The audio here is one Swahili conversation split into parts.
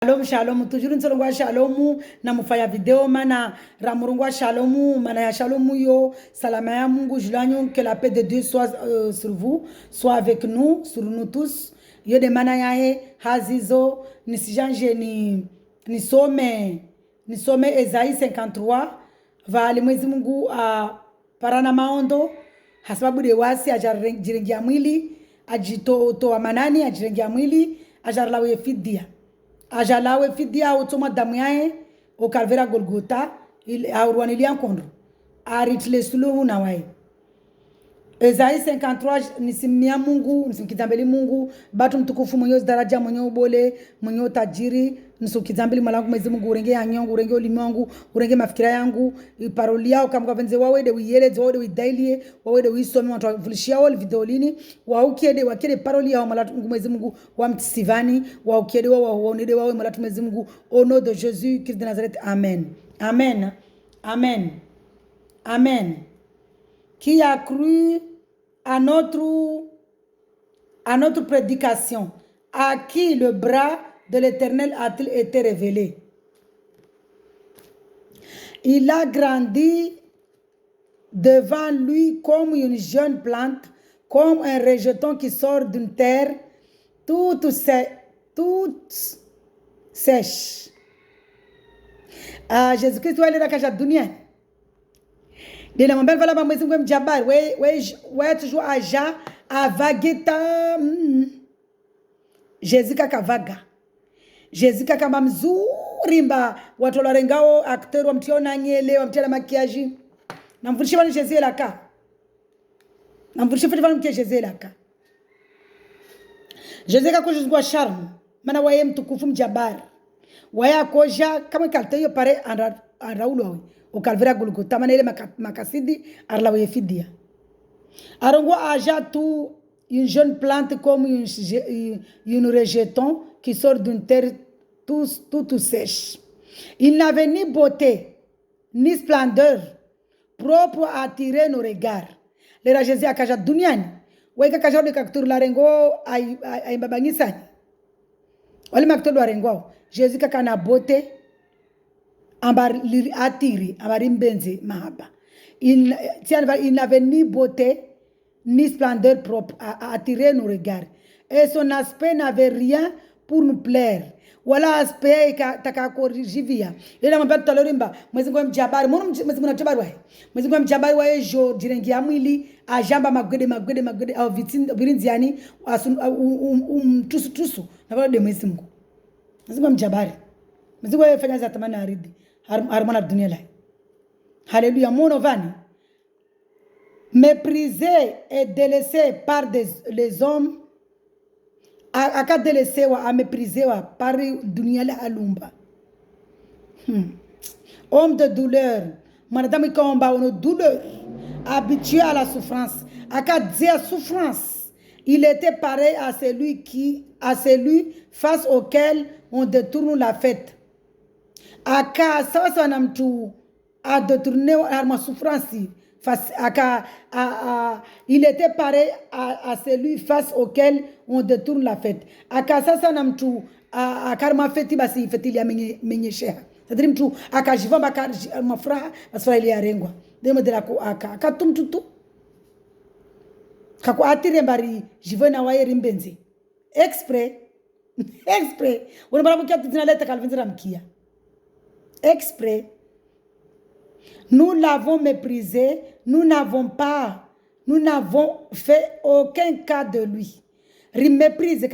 Shalom shalom toujours nsolongwa shalom na mufanya video mana ramurungwa shalom mana ya shalom yo salama ya Mungu julanyu que la paix de Dieu soit sur vous soit avec nous sur nous tous yo de mana ya he hazizo nisijanje nisome Esaïe 53 vali Mwenyezi Mungu parana maondo hasababu de wasi ajarengia mwili ajitoa manani ajirengia mwili ajarlawe fidia ajalawe fidia utoma damu yae o Calvaire Golgotha aurwanilia nkondo aritle suluhu na wae. Esaïe 53 nisimia Mungu nisimkitambeli Mungu batu mtukufu mwenye daraja mwenye ubole mwenye utajiri nisukitambeli malangu Mwenyezi Mungu urenge anyongu urenge ulimangu urenge mafikira yangu paroli yao kama venze wawe de wiyeleze wawe de widailie wawe de wisome watu vulishia wale videolini waukiede wakede paroli yao malatu Mwenyezi Mungu wamtisivani waukiede waonede wawe malatu Mwenyezi Mungu au nom de Jésus Christ de Nazareth. Amen. Amen. Amen. Amen. Qui a cru à notre prédication, à qui le bras de l'Éternel a-t-il été révélé? Il a grandi devant lui comme une jeune plante, comme un rejeton qui sort d'une terre toute sèche. Jésus-Christ wa ile kaja duniani. Dina mambel vala ba Mwenyezi Mungu mjabari we toujours aja avageta Jésus kakavaga Jésus kama mzuri mba watu larengao acteur wa mtiona nyele wa mtiana makiaji na mvulishi bani Jésus laka na mvulishi fiti bani mkie Jésus laka Jésus kakoje kwa charme maana wae mtukufu mjabari waya koja kama kalteyo pare anraulo au Calvaire Golgotha manele makasidi arla wefidia arongo aja tout une jeune plante comme une rejeton qui sort d'une terre tout sèche. Il n'avait ni beauté ni splendeur propre à attirer nos regards. Le Jésus akaja duniani weka kaja de kaktur la rengo ay babangisani wale makto la rengo Jésus kakana beauté ambar atiri ambar imbenzi mahaba. Il n'avait ni beauté ni splendeur propre à attirer nos regards et son aspect n'avait rien pour nous plaire. Wala aspect takakorjivia ila mabata talorimba Mwenyezi Mungu mjabari Mwenyezi Mungu mjabari wae Mwenyezi Mungu mjabari wae jo jirengia mwili ajamba magwede au virinziani tusu na wale de Mwenyezi Mungu mjabari Mwenyezi Mungu fanya za tamani aridi harmona dunia la. Alléluia mon ovani méprisé et délaissé par les hommes aka délaissé wa a méprisé wa par dunia la alumba. Homme de douleur madame komba ono douleur habitué à la souffrance aka dia souffrance il était pareil à celui face auquel on détourne la fête aka sawa na mtu a détourné arma souffrance face il était pareil à celui face auquel on détourne la fête aka sasa na mtu akarma feti basi feti ya menyesha c'est-à-dire mtu akajivamba mafuraha basi ile yarengwa demo de la ko aka tumtutu kako atire mbari jivona waye mbenzi exprès unabara mkia tinaleta kalvinzira mkia exprès. Nous l'avons méprisé, nous n'avons fait aucun cas de lui. Méprise,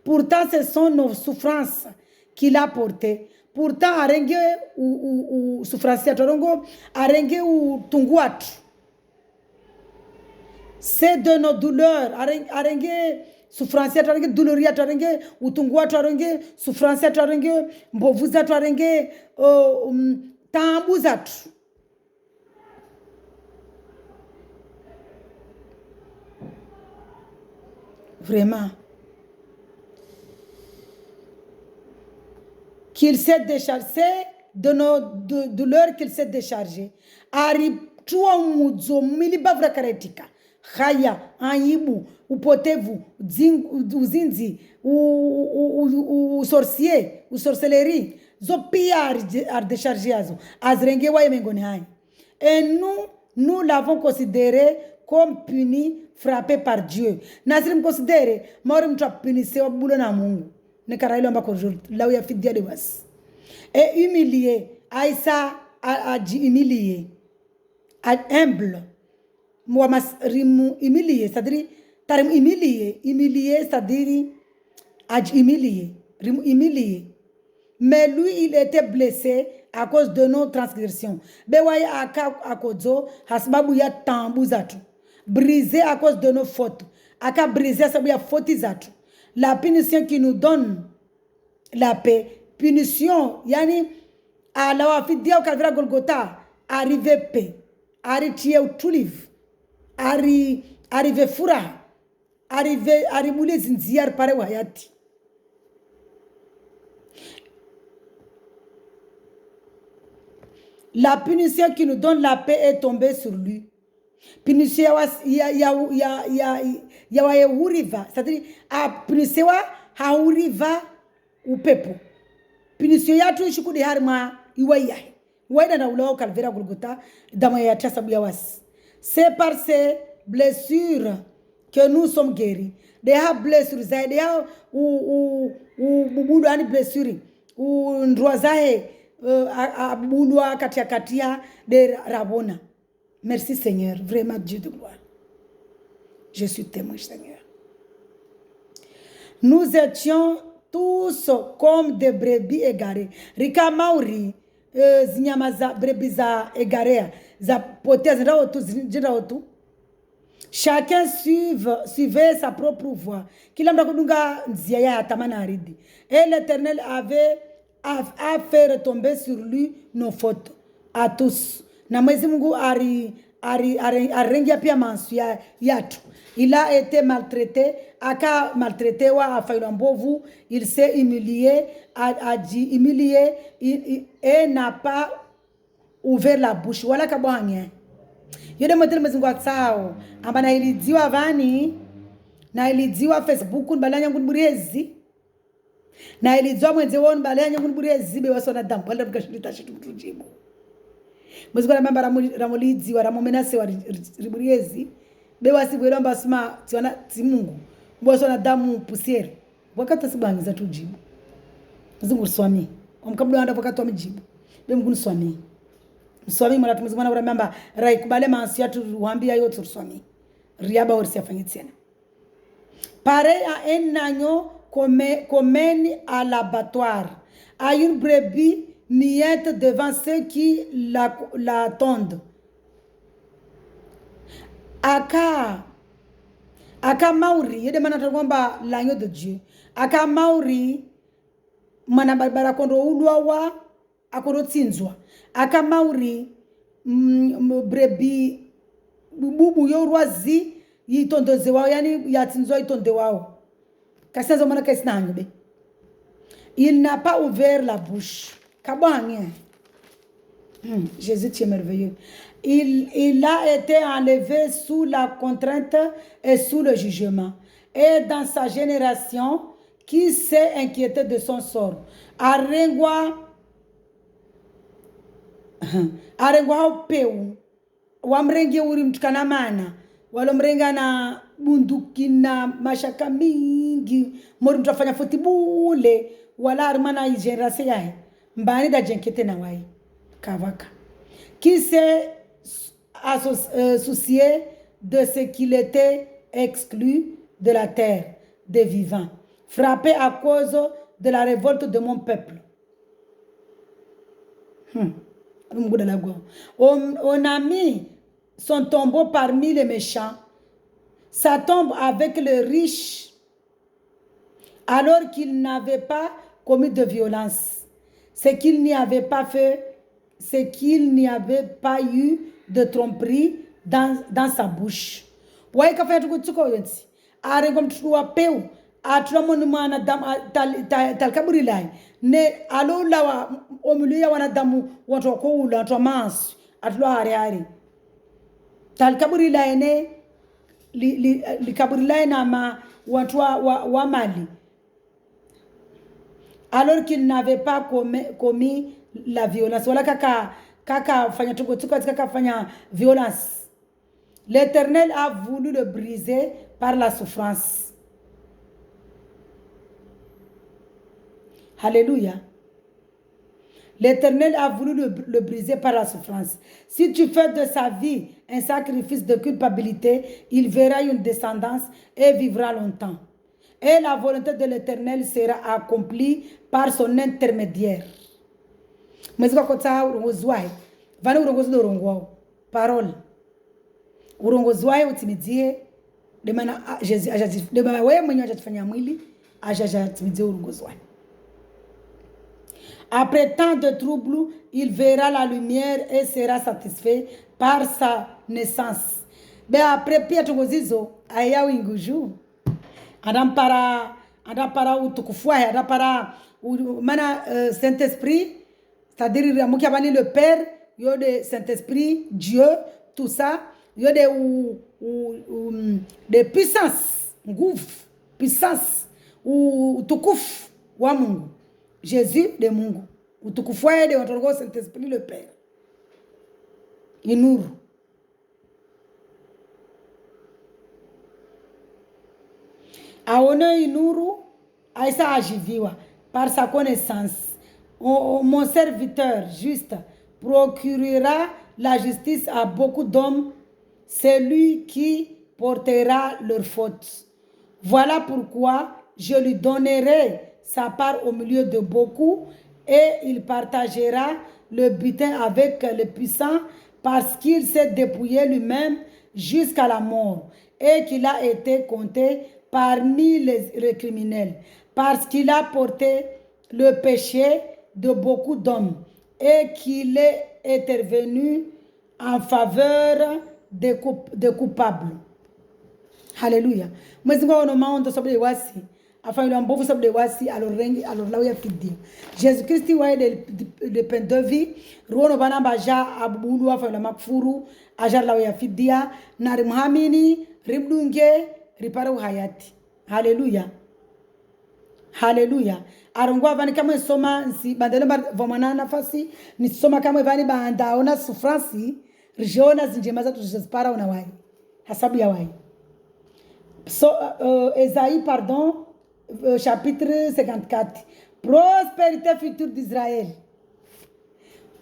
pourtant ce sont nos souffrances qu'il a portées. Pourtant arenge ou souffrance atorongo arenge ou tunguatu. C'est de nos douleurs arenge souffrance atorenge doulouria atorenge utungu atorenge souffrance atorenge mbovu atorenge tambu zatu. Vraiment qu'il s'est déchargé de nos douleurs qu'il s'est déchargé ari tuwa muzo milibavra karetika khaya, aibu, upotevu, uzinzi, o sorcier, o sorcellerie, zo pia ar décharger azo, azrenge wa yemengoni hai. Et nous l'avons considéré comme puni, frappé par Dieu. Nasrim considéré, morim tra puni se obulo na Mungu. Ne karailo ambako là où il y a fidia de was. Et humilié, Aïssa a dit humilié, humble. Moi, rimu humilié, c'est-à-dire, tarim humilié, c'est-à-dire, a dit humilié, rimu humilié. Mais lui, il était blessé à cause de nos transgressions. Bewaye à kozo, hasbabu ya tambu zatu. Brisé à cause de nos fautes. Aka brisé sabu ya fautes zatu. La punition qui nous donne la paix. Punition, yani, à la wafidia au calvera Golgotha, arrivé paix. Arrivé au tuliv. Arrivé fura. Arrivé moulé zinziar pare wayati. La punition qui nous donne la paix est tombée sur lui. Punition ya uriva, c'est-à-dire a punition ha uriva upepo. Punition ya tu shukudi harma iwaya. Waida na ulao calvera Golgotha dama ya tasabu ya was. C'est par ces blessures que nous sommes guéris. Des blessures zaidi ya bubudu ani blessure u ndrozae abulwa katia de rabona. Merci Seigneur, vraiment Dieu de gloire. Je suis témoin Seigneur. Nous étions tous comme des brebis égarées. Rika mauri zinyamaza brebis égarées za potez raotu. Chacun suivait sa propre voie. Kila mtu kudunga njia ya tamana aridi. Et l'Éternel avait a fait retomber sur lui nos fautes à tous. Na Mwenyezi Mungu arengia pia mansu yatu. Il a été maltraité, aka maltraité wa afailwa mbovu, il s'est humilié, a dit humilié et n'a pas ouvert la bouche. Wala kabwange. Yode modele Mwenyezi Mungu atsao, amba na ilidziwa vani, na ilidziwa Facebook nbalanya ngudburiezi. Na ilidziwa mwenze wonu balanya ngudburiezi be wasona dambo wala mkashilita shitu mtujibu. Mwezi kwa mamba ramolizi wa ramomenase wa riburiezi bewa sibwelo amba sima timungu mboso na damu pusieri wakati sibangiza tujibu zungu swami omkabulu anda wakati wa mjibu be mgunu swami swami mara tumezimana ura mamba rai kubale mansi ya tuwambia yote swami riaba orsi afanyitsena pareil à un agneau comène à l'abattoir à une brebis muette devant ceux qui l'attendent. Aka mauri, yede manata kwamba l'agneau de Dieu. Aka mauri mana barbara kondo ulwawa akondo tsinzwa. Aka mauri brebi bubu yorwazi yitondoze wao yani yatsinzwa itonde wao. Kasenzo mana kaisina ngbe. Il n'a pas ouvert la bouche. Jésus, tu es merveilleux. Il a été enlevé sous la contrainte et sous le jugement. Et dans sa génération, qui s'est inquiété de son sort? Arengwa peu. Wamrenge uri mtukana mana. Walomrenga na bunduki na mashaka mingi. Mori mtafanya futibule. Wala armana generation yae. Mbani da jenkete na wai kavaka qui s'est soucié de ce qu'il était exclu de la terre des vivants, frappé à cause de la révolte de mon peuple. On a mis son tombeau parmi les méchants, sa tombe avec les riches, alors qu'il n'avait pas commis de violence. C'est qu'il n'y avait pas fait, c'est qu'il n'y avait pas eu de tromperie dans sa bouche. Wai ka fayatu kutsuko yonsi. Are gom tuwa peu. Atramonu mana dam talkaburi lai. Ne alo lawa omulia wana damu watu ko ula to mans atlo are. Talkaburi lai ne likaburilai na watu wa Mali, alors qu'ils n'avaient pas commis la violence. Wala kaka fanya tukotuka kaka fanya violence. L'Éternel a voulu le briser par la souffrance. Alléluia. L'Éternel a voulu le briser par la souffrance. Si tu fais de sa vie un sacrifice de culpabilité, il verra une descendance et vivra longtemps. Et la volonté de l'Éternel sera accomplie par son intermédiaire. Mwezi kwa kota urongozi wae, vana urongozi do urongo wao. Parole. Urongozi wae utimidie, demana Jesus, demana wewe mwenye ajatufanya mwili, ajatimidie urongozi wae. Après tant de troubles, il verra la lumière et sera satisfait par sa naissance. Mais après pia tungozizo aya winguju. Adampara utukufua, adampara mana Saint-Esprit, c'est-à-dire le Père, il y a de Saint-Esprit, Dieu, tout ça, il y a de puissance, puissance, utukuf wa Mungu. Jésus de Mungu. Utukufu de watongo Saint-Esprit le Père. Inuru. Aone inuru, aisa ajiviwa par sa connaissance. Mon serviteur juste procurera la justice à beaucoup d'hommes, celui qui portera leurs fautes. Voilà pourquoi je lui donnerai sa part au milieu de beaucoup et il partagera le butin avec les puissants parce qu'il s'est dépouillé lui-même jusqu'à la mort et qu'il a été compté parmi les criminels parce qu'il a porté le péché de beaucoup d'hommes et qu'il est intervenu en faveur des coupables. Alléluia. Afin de mbovu sabu de wasi alorengi alorlawe fidia. Jésus Christ wae de pendovi ruono bana baja abulu afin de makfuru ajar lawe fidia na rimhamini ribdunge riparu hayati. Haleluya. Haleluya. Arongwa vani kama soma nsi bandele vomana nafasi ni soma kama vani banda ona souffrance rijona zinjema za tujespara ona wai. Hasabu ya wai. So Esaïe pardon chapitre 54. Prospérité future d'Israël.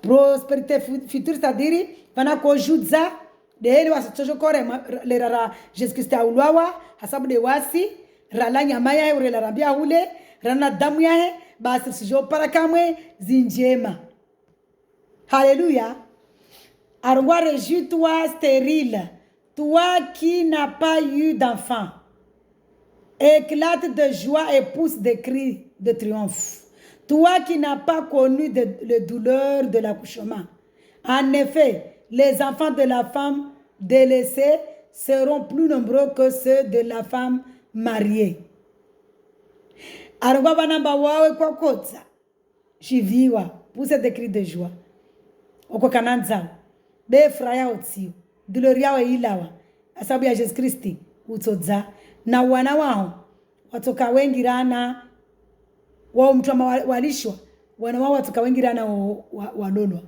Prospérité future, c'est-à-dire, vana kojudza de heli wasitojo kore le rara Jésus Christ aulwawa hasabu de wasi rala nyama yae ure larambia hule rana damu yae basi sijo para kamwe zinjema. Alléluia. Arongwa réjouis-toi stérile, toi qui n'as pas eu d'enfant. Éclate de joie et pousse des cris de triomphe. Toi qui n'as pas connu les douleurs de l'accouchement. En effet, les enfants de la femme délaissée seront plus nombreux que ceux de la femme mariée. Arongwa banamba wawe kwa kotsa. Shiviwa, pousse des cris de joie. Oko kananza. Be fraya otsio. Douleur yawe ilawa. Asabu ya Jésus Christi utodza. Na wana wao watoka wengi rana wao mtu walishwa wana wao watoka wengi rana walolwa.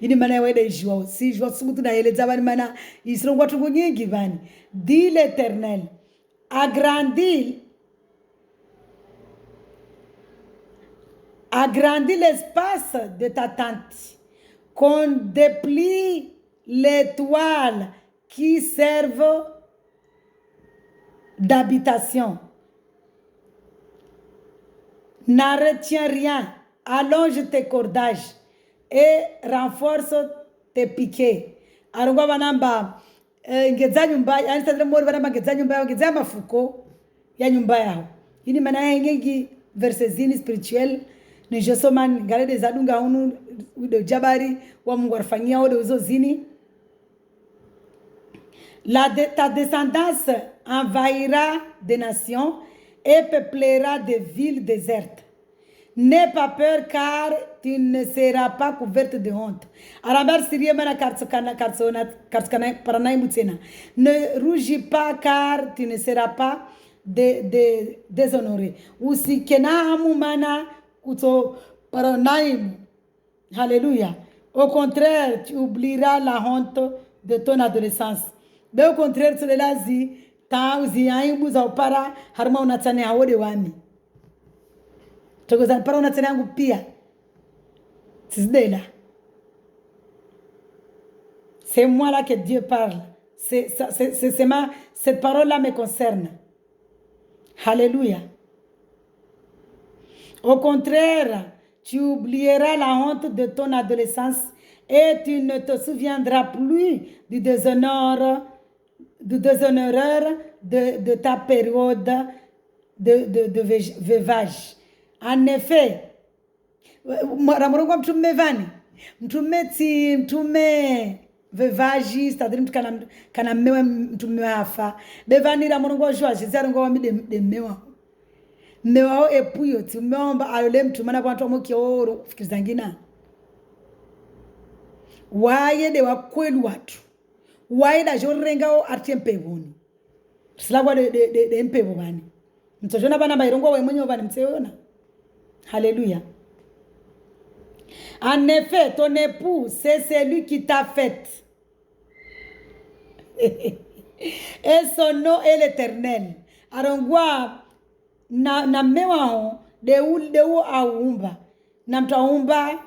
Ini maana ya wede jwa si jwa subutu na eleza bani maana isirongwa tungu nyingi bani. Dit l'Éternel, agrandis l'espace de ta tente, qu'on déplie les toiles qui servent d'habitation. N'en retiens rien, allonge tes cordages et renforce tes piquets. Arongwa banamba ngeza nyumba yani sadre mori banamba ngeza nyumba yao ngeza mafuko ya nyumba yao. Ini maana yengi verses zini spirituel ni josoman ngale de zadunga unu de jabari wa Mungu arfanyia ode uzo zini. Ta descendance envahira des nations et peuplera des villes désertes. N'aie pas peur car tu ne seras pas couverte de honte. Ne rougis pas car tu ne seras pas déshonoré. Alléluia. Au contraire, tu oublieras la honte de ton adolescence. Au contraire, tu l'as dit, tant au para harma unatane hawode wami. Tokozan para unatane yangu pia. C'est moi là que Dieu parle. Cette parole-là me concerne. Alléluia. Au contraire, tu oublieras la honte de ton adolescence et tu ne te souviendras plus du déshonoreur de ta période de veuvage. En effet, vevaji, c'est-à-dire kana mewa mtume hafa. Bevani ramorongo jwa, jizarongo wa mi de mewa. Mewa o epuyo, ti meomba alole mtumana kwa ntomo kioro, fikirizangina. Waye de wakwelu watu. Waye da jorenga o arti mpevoni. Silagwa de mpevo bani. Mtojona bana bairongo wa mwenye bani mtseona. Alléluia. En effet, ton époux, c'est celui qui t'a fait. Et son nom est l'Éternel. Arongwa na mewa de u aumba. Na mtaumba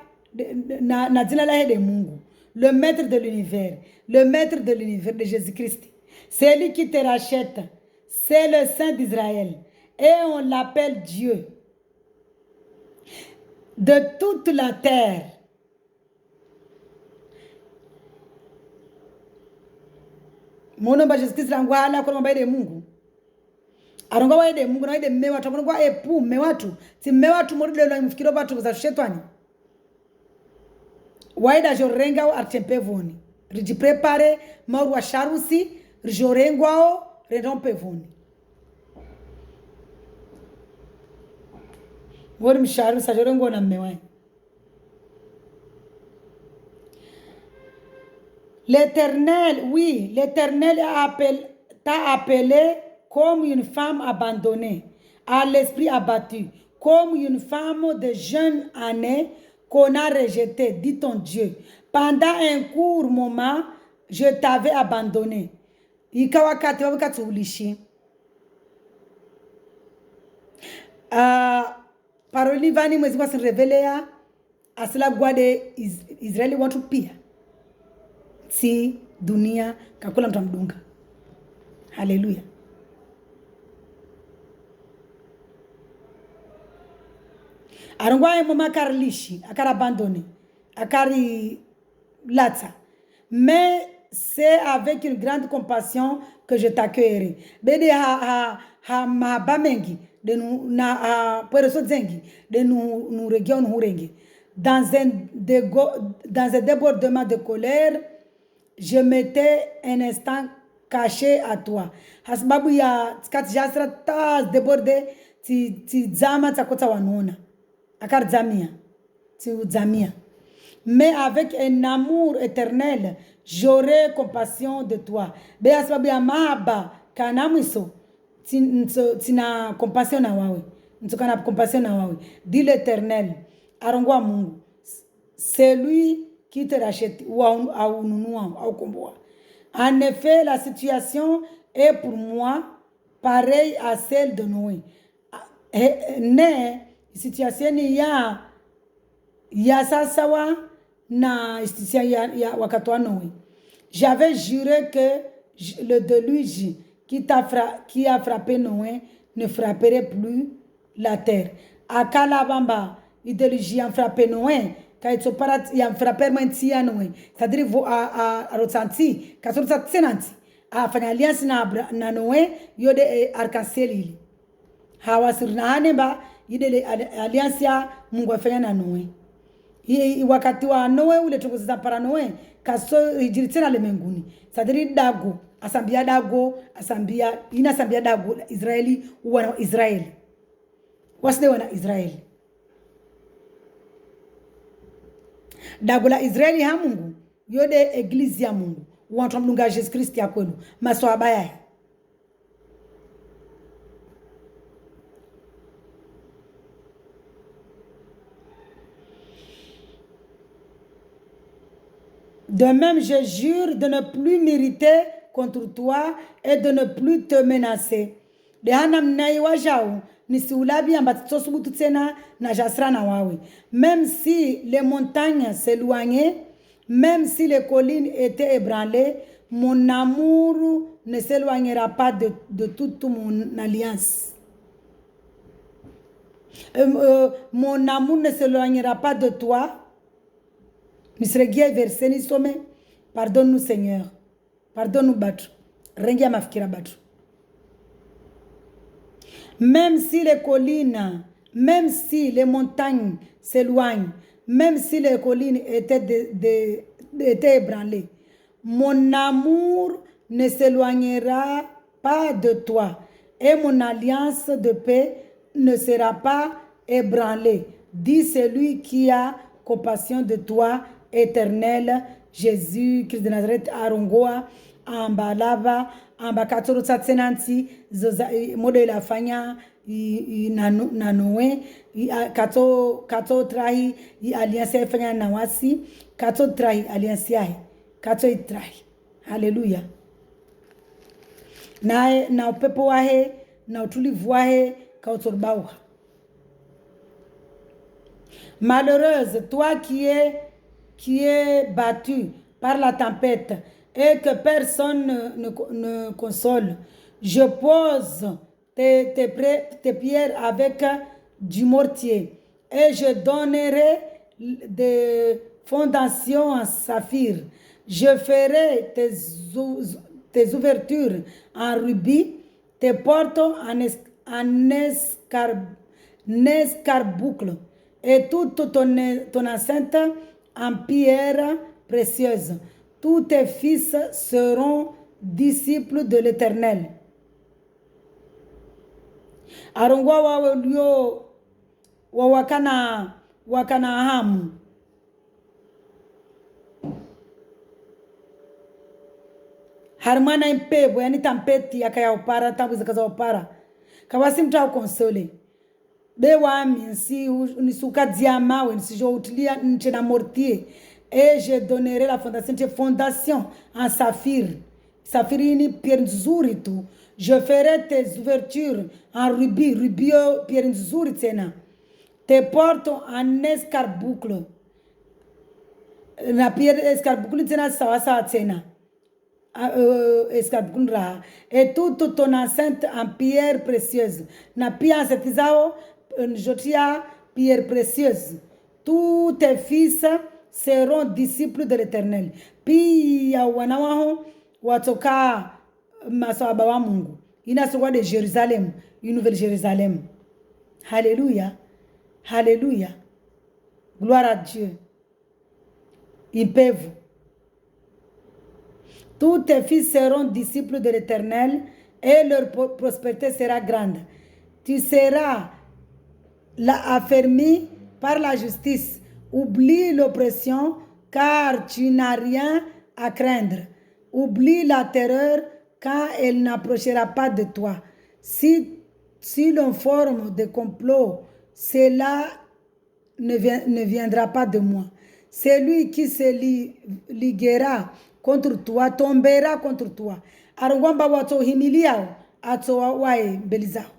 na jina la de Mungu. Le maître de l'univers. Le maître de l'univers de Jésus-Christ. C'est lui qui te rachète. C'est le Saint d'Israël. Et on l'appelle Dieu. De toute la terre. Mono ba Jesus Christ langwa ala kwa mbaide Mungu. Aronga waide Mungu na waide mewa tu kwa epu mewa tu. Ti mewa tu moride lo mfikiro batu za shetani. Waida jorenga o artempevoni. Riji prepare mauru wa sharusi jorengwa o redompevoni. Wori msharu sa jorengo na mewa. L'Éternel, oui, l'Éternel t'a appelé comme une femme abandonnée, à l'esprit abattu, comme une femme de jeune année qu'on a rejetée, dit ton Dieu. Pendant un court moment, je t'avais abandonné. Ikawakati wabakati ulishi. Paroli vani mwezi kwa sinrevelea asila gwade Israeli want to pia. Si dunia kakula mtamdunga. Haleluya. Arongwaye mama karlishi, akara abandonné, akari lata. Mais c'est avec une grande compassion que je t'accueillerai. Bede ha mahaba de nous na poereso zengi de nous region hurenge. Dans un débordement de colère, je m'étais un instant caché à toi. Hasbabu ya skati jasra tas débordé ti zama takota wanona. Akar zamia. Ti zamia. Mais avec un amour éternel, j'aurai compassion de toi. Be hasbabu ya mahaba kanamiso tina compassion na wawe. Ntokana compassion na wawe. Dit l'Éternel, arongwa Mungu. C'est lui qui te rachète ou au combo. En effet, la situation est pour moi pareille à celle de Noé. Ne situation ni ya sasawa na situation ya wakati wa Noé. J'avais juré que le déluge qui a frappé Noé ne frapperait plus la terre. Akala bamba il déluge a frappé Noé. Kaitsoparat ya frapper mantia Noé. C'est-à-dire a ressenti kasorsa tsenanti. A fanya alliance na Noé yode arc-en-ciel ili. Hawasirna hanemba yide alliance ya Mungu afanya na Noé. Wakati wa Noé ule tukuziza para Noé kaso ijiritena lemenguni. C'est-à-dire dago asambia dago Israeli wana Israeli. Wasde wana Israeli. Dagola Israeli ha Mungu. Yode eglise ya Mungu. Wantu mdunga Jesus Christ ya kwenu. Maswahaba ya. De même, je jure de ne plus mériter contre toi et de ne plus te menacer. De hanam na iwajao nisiulabi ambatito subutu tena na jasra na wawe. Même si les montagnes s'éloignaient, même si les collines étaient ébranlées, mon amour ne s'éloignera pas de toute mon alliance. Mon amour ne s'éloignera pas de toi. Nisregia verset ni some. Pardonne-nous Seigneur. Pardonne-nous battu. Rengia mafikira battu. Même si les collines, même si les montagnes s'éloignent, même si les collines étaient ébranlées, mon amour ne s'éloignera pas de toi et mon alliance de paix ne sera pas ébranlée, dit celui qui a compassion de toi, éternel Jésus Christ de Nazareth. Arongoa ambalava ambakatoro tsatsenanti modo ilafanya nanoe kato trahi alliance ifanya na wasi kato trahi alliance yahe kato itrahi. Haleluya. Na upepo wahe na utulivu wahe kautorbauha. Malheureuse, toi qui est battu par la tempête et que personne ne console, je pose tes pierres avec du mortier et je donnerai des fondations en saphir. Je ferai tes ouvertures en rubis, tes portes en escarboucle et toute ton enceinte en pierre précieuse. Tous tes fils seront disciples de l'Éternel. Arongwa wawe ulio wakana hamu. Harmana impebo yani tampeti yakaya upara tambu zikaza upara. Kawasi mta ukonsole. Be wami nisuka diama nisijo utilia nche na mortier et je donnerai la fondation en saphir. Saphir ni pierre nzuri tu. Je ferai tes ouvertures en rubis, rubio pierre nzuri tena. Tes portes en escarboucle. Na pierre escarboucle tena sawa tena. Et toute ton enceinte en pierre précieuse. Na pia enceinte zao jotia pierre précieuse. Tous tes fils seront disciples de l'Éternel. Pia wanawaho watoka maswahaba wa Mungu. Inasogwa de Jérusalem, une nouvelle Jérusalem. Alléluia. Alléluia. Gloire à Dieu. Ils peuvent. Tous tes fils seront disciples de l'Éternel et leur prospérité sera grande. Tu seras affermi par la justice. Oublie l'oppression car tu n'as rien à craindre. Oublie la terreur car elle n'approchera pas de toi. Si l'on forme des complots, cela ne viendra pas de moi. Celui qui se liguera contre toi tombera contre toi. Arungwamba wato himiliao ato wae belizao.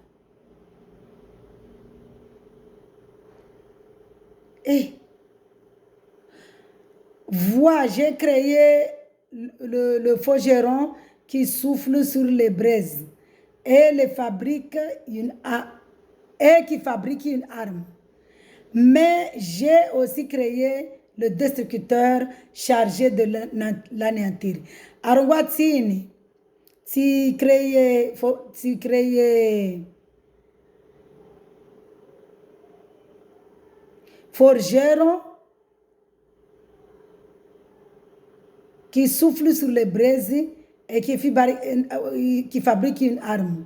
Vois, j'ai créé le forgeron qui souffle sur les braises et qui fabrique une arme. Mais j'ai aussi créé le destructeur chargé de l'anéantir. Arwatini, tu créais forgeron qui souffle sur les braises et qui fabrique une arme.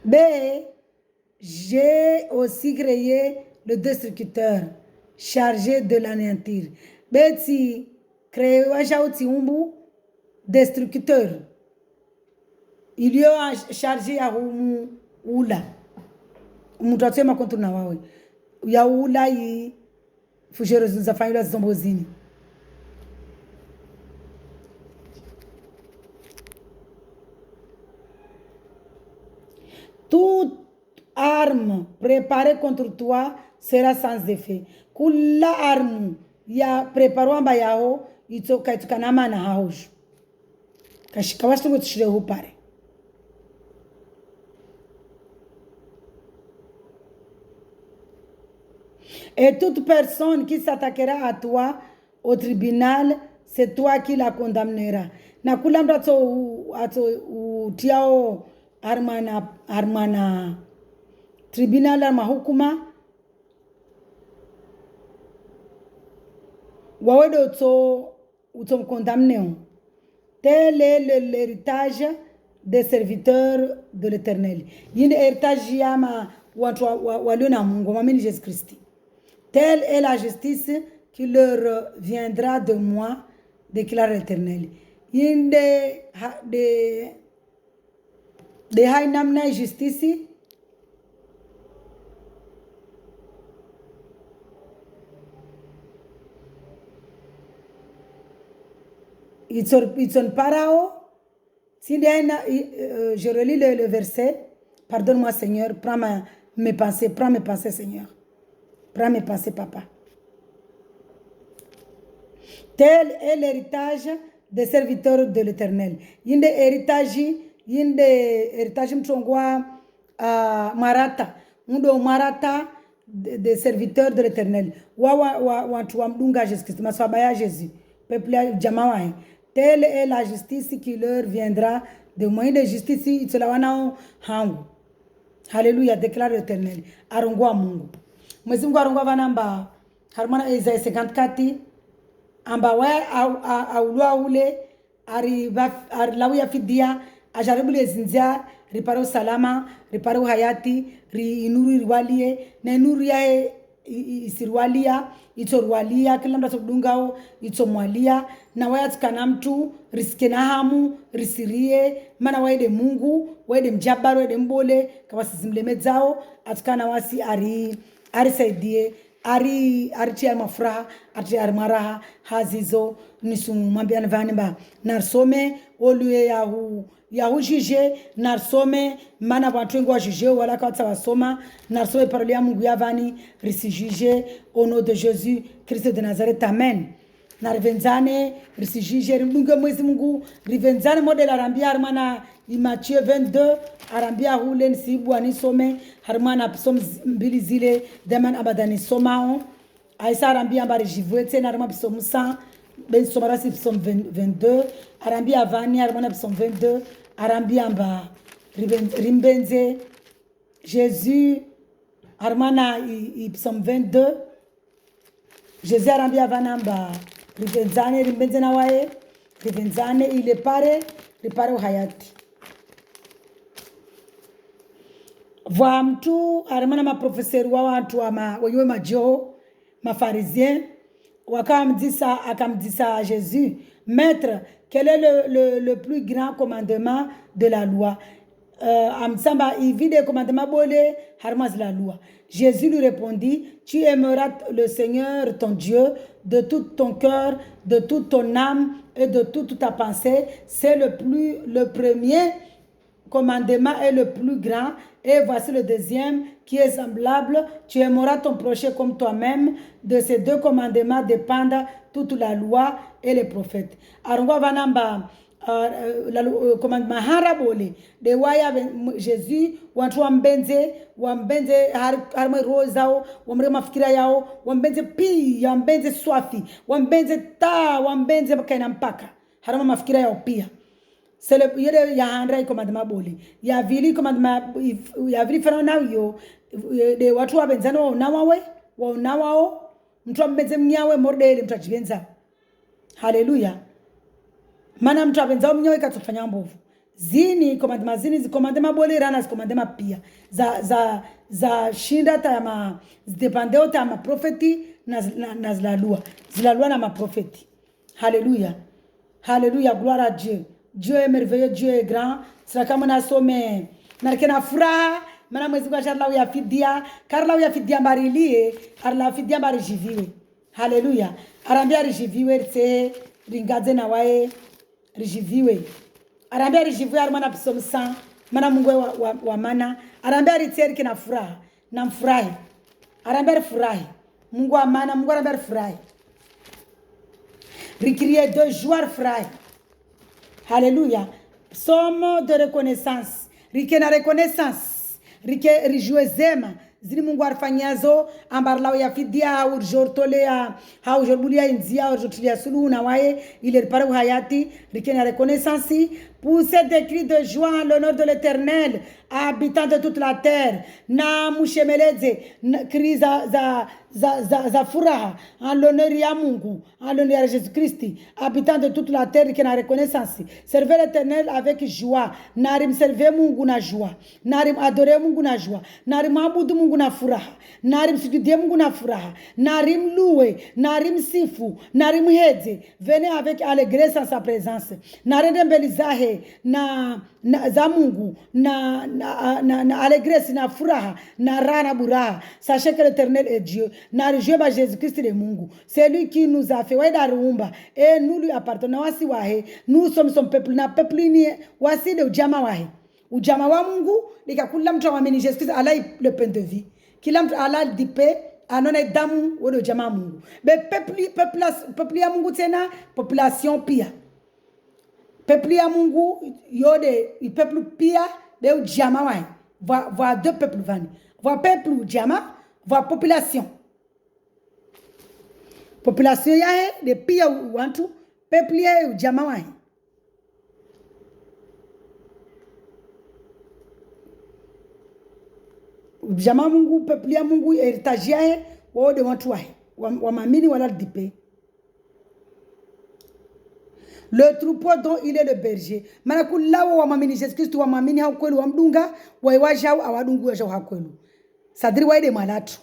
B, j'ai aussi créé le destructeur chargé de l'anéantir. Beti créé wajauti umbu destructeur. Il y a chargé à ula. Mtu atsema kontu na wawe. Ya ula yi fujero za família zombozini. Toute arme préparée contre toi sera sans effet. Kula arme ya preparou amba yao ito kaitukanama na hauju. Kashikawastu gotushire hupare. Et toute personne qui s'attaquera à toi au tribunal, c'est toi qui la condamnera. Na kula mtu ato utiao armana tribunal arma hukuma wawede uto condamné. Tel est l'héritage des serviteurs de l'Éternel. Yine héritage yama watu waliona Mungu mwamini Jésus Christ. Telle est la justice qui leur viendra de moi, déclare l'Éternel. Yine de hainamna justice Itson parao. Je relis le verset. Pardonne-moi, Seigneur. Prends mes pensées, Seigneur. Prends mes pensées, Papa. Tel est l'héritage des serviteurs de l'Éternel. Yinde héritage mtongwa marata. Mundo marata des serviteurs de l'Éternel. Wantu wa mdunga Jésus Christ. Maswabaya Jésus. Peuple jamawa. Telle est la justice qui leur viendra de moyen de justice itolawana hangu. Alléluia, déclare l'Éternel. Arongwa Mungu. Mwezi Mungu arongwa vanamba harmana Isaïe 54 amba we aulwa ule lawi fidia ajaribu lezinzia riparo salama riparo hayati ri inuru riwalie na inuru ya isirwalia itorwalia kila mtu atodungao itomwalia na wayatikana mtu riske na hamu risirie mana waide Mungu waide mjabaro waide mbole kawasi zimlemezao atikana wasi ari saidie aritia mafuraha aritia maraha hazizo nisumwambia nvanimba narsome olue yahu jije narsome mana watu wengi wa jije wala kwa wasoma narsome parole ya Mungu yavani risi jije au nom de Jésus Christ de Nazareth amen na rivenzane risi jije rimdunge mwezi Mungu rivenzane model arambia armana Matthieu 22 arambia hule nsibu anisome harmana psom mbili zile deman abadani somao aisa arambia ambari jivwete na harma psom 100 ben somara si psom 22 arambia avani harmana psom 22 arambia amba rimbenze Jésus harmana psom 22 Jésus arambia avanamba rimbenze na wae rivenzane ile pare hayati. Vwa mtu arimana maprofeseri wa watu wenyewe majo mafarisien akamdisa Jésus, maître, quel est le plus grand commandement de la loi? Amsamba il vit des commandements bolé harmaz la loi. Jésus lui répondit, tu aimeras le Seigneur ton Dieu de tout ton cœur, de toute ton âme et de toute ta pensée. C'est le premier commandement est le plus grand. Et voici le deuxième qui est semblable. Tu aimeras ton prochain comme toi-même. De ces deux commandements dépendent toute la loi et les prophètes. Arungwa vanamba commandement harabole de waya Jésus wantu wambenze harma rozao wamre mafikira yao wambenze pi wambenze swafi wambenze kaina mpaka harma mafikira yao pia. C'est le yele ya handra commandement boli ya vili commandement ya vili fana nayo de watu wabenzana wa nawao mtu ambenze mnyawe mordele mtu ajibenza. Haleluya. Mana mtu abenza mnyawe katufanya mbovu zini commandement zini commandement boli rana commandement pia za shinda ta ma depende ota ma profeti na zilalua na maprofeti. Haleluya. Haleluya, gloire à Dieu. Dieu est merveilleux, Dieu est grand. Sira kama nasome na furaha mana mwezi kwa sharla ya fidia karla ya fidia mbarilie arla fidia mbari jiviwe. Haleluya. Arambia rijiviwe tse ringaze na wae rijiviwe. Arambia rijiviwe armana psomsa mana Mungu wa mana. Arambia ritse kina furaha na mfurahi. Arambia furahi. Mungu wa mana, Mungu arambia furahi. Ricrier de joie furahi. Alléluia. Psaume de reconnaissance. Rike na reconnaissance. Rike rijuezema. Zini Mungu arfanyazo ambarlao ya fidia urjortolea ha urjorbulia inzia urjortulia sulu na wae il est paré hayati. Rike na reconnaissance. Poussez des cris de joie en l'honneur de l'Éternel, habitant de toute la terre. Na mushemeleze cri za furaha en l'honneur ya Mungu, en l'honneur ya Jésus-Christ, habitant de toute la terre, qui na reconnaissance. Servez l'Éternel avec joie. Narim serve Mungu na joie. Narim adore Mungu na joie. Narim abudu Mungu na furaha. Narim sujudie Mungu na furaha. Narim louer. Narim sifu. Narim heze. Venez avec allégresse en sa présence. Narim embelizahe. Na za Mungu na allégresse na furaha na rana buraha. Sachez que l'Éternel est Dieu. Na Dieu ba Jésus-Christ de Mungu. C'est lui qui nous a fait waida rumba et nous lui appartenons wasi wahe. Nous sommes son peuple na peuple ni wasi de ujama wahe. Ujama wa Mungu likakula mtu amini Jésus-Christ ala le pain de vie. Kila mtu ala dipe anone damu wodo ujama Mungu. Be peuple ya Mungu tena population pia. Peuple ya Mungu yode peuple pia be ujama wae voit deux peuples vani voit peuple ujama voit population ya de pia wantu peuple ya ujama wae ujama Mungu peuple ya Mungu heritage ya wode wantu wae wa mamini wala dipe. Le troupeau dont il est le berger. Manakula wa mamini Jésus Christ wa mamini hakwelu wa mdunga wa iwaja awadungu wa hakwelu. Sadri wa ide malatu.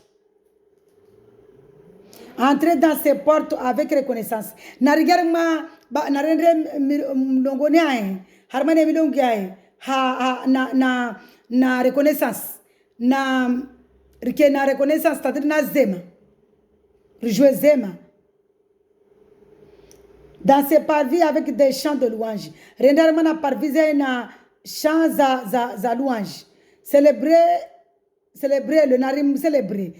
Entrez dans ses portes avec reconnaissance. Na rigare ma na rendre mlongoni ae. Harmane milongi ae. Na reconnaissance. Na reconnaissance sadri na zema. Rejouer zema. Dans ses parvis avec des chants de louange. Rendarement na parvisé na chants za louange. Célébrez le narim célébrez.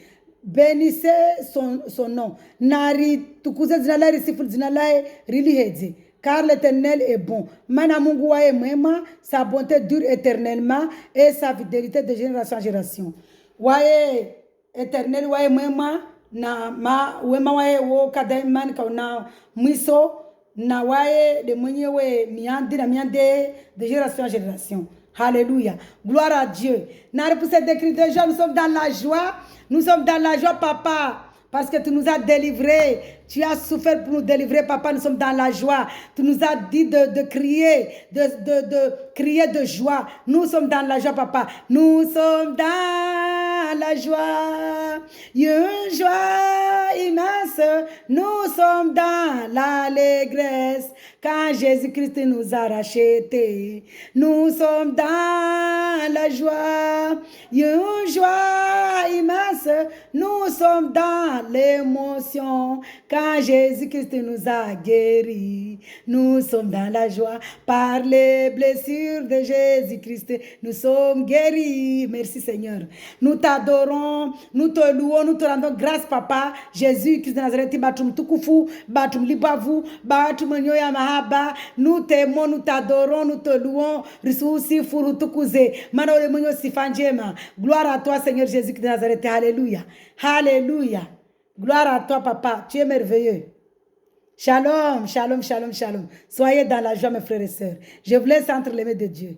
Bénissez son nom. Nari tukuze zinalai risifu zinalai riliheze. Car l'Éternel est bon. Mana Mungu wae mwema, sa bonté dure éternellement et sa fidélité de génération en génération. Wae éternel wae mwema na ma wema wae wo kadaiman kauna mwiso. Na wae de mwenyewe miandi na miande de génération en génération. Alléluia. Gloire à Dieu. N'a pour cette décrit de joie, nous sommes dans la joie. Nous sommes dans la joie, papa. Parce que tu nous as délivrés. Tu as souffert pour nous délivrer, papa. Nous sommes dans la joie. Tu nous as dit de crier, de crier de joie. Nous sommes dans la joie, papa. Nous sommes dans la joie. Une joie immense. Nous sommes dans l'allégresse. Quand Jésus-Christ nous a rachetés. Nous sommes dans la joie. Une joie immense. Nous sommes dans l'émotion. Quand Jésus-Christ nous a guéris, nous sommes dans la joie. Par les blessures de Jésus-Christ, nous sommes guéris. Merci Seigneur. Nous t'adorons, nous te louons, nous te rendons grâce, Papa. Jésus-Christ de Nazareth, batum tukufu, batum libavu, batum nyoya mahaba. Nous t'aimons, nous t'adorons, nous te louons. Risusi furu tukuze. Manole munyo sifanjema. Gloire à toi, Seigneur Jésus-Christ de Nazareth. Alléluia. Alléluia. Gloire à toi, papa. Tu es merveilleux. Shalom, shalom, shalom, shalom. Soyez dans la joie, mes frères et sœurs. Je vous laisse entre les mains de Dieu.